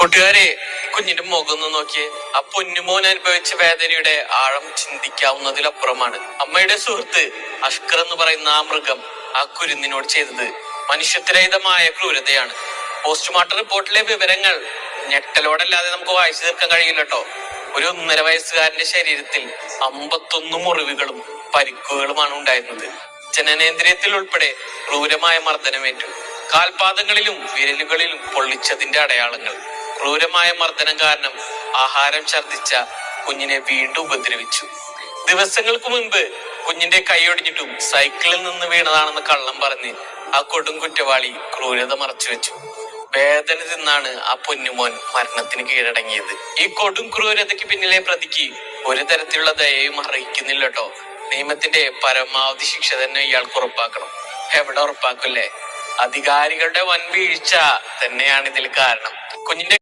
കൂട്ടുകാരെ, കുഞ്ഞിന്റെ മുഖം ഒന്ന് നോക്കിയേ. ആ പൊന്നുമോൻ അനുഭവിച്ച വേദനയുടെ ആഴം ചിന്തിക്കാവുന്നതിലപ്പുറമാണ്. അമ്മയുടെ സുഹൃത്ത് അഷ്കർ എന്ന് പറയുന്ന ആ മൃഗം ആ കുരുന്നിനോട് ചെയ്തത് മനുഷ്യത്വരഹിതമായ ക്രൂരതയാണ്. പോസ്റ്റ്മോർട്ടം റിപ്പോർട്ടിലെ വിവരങ്ങൾ ഞെട്ടലോടല്ലാതെ നമുക്ക് വായിച്ചു തീർക്കാൻ കഴിയില്ല കേട്ടോ. ഒരു 1.5 വയസ്സുകാരന്റെ ശരീരത്തിൽ 51 മുറിവുകളും പരിക്കുകളുമാണ് ഉണ്ടായിരുന്നത്. ജനനേന്ദ്രിയത്തിൽ ഉൾപ്പെടെ ക്രൂരമായ മർദ്ദനമേറ്റു. കാൽപാദങ്ങളിലും വിരലുകളിലും പൊള്ളിച്ചതിന്റെ അടയാളങ്ങൾ. ക്രൂരമായ മർദ്ദനം കാരണം ആഹാരം ഛർദിച്ച കുഞ്ഞിനെ വീണ്ടും ഉപദ്രവിച്ചു. ദിവസങ്ങൾക്ക് മുൻപ് കുഞ്ഞിന്റെ കൈയൊടിഞ്ഞിട്ടും സൈക്കിളിൽ നിന്ന് വീണതാണെന്ന് കള്ളം പറഞ്ഞ് ആ കൊടും കുറ്റവാളി ക്രൂരത മറച്ചുവെച്ചു. വേദന തിന്നാണ് ആ പൊന്നുമോൻ മരണത്തിന് കീഴടങ്ങിയത്. ഈ കൊടും ക്രൂരതയ്ക്ക് പിന്നിലെ പ്രതിക്ക് ഒരു തരത്തിലുള്ള ദയയും അറിയിക്കുന്നില്ല കേട്ടോ. നിയമത്തിന്റെ പരമാവധി ശിക്ഷ തന്നെ ഇയാൾക്ക് ഉറപ്പാക്കണം. എവിടെ ഉറപ്പാക്കില്ലേ? അധികാരികളുടെ വൻ വീഴ്ച തന്നെയാണ് ഇതിൽ കാരണം. കുഞ്ഞിന്റെ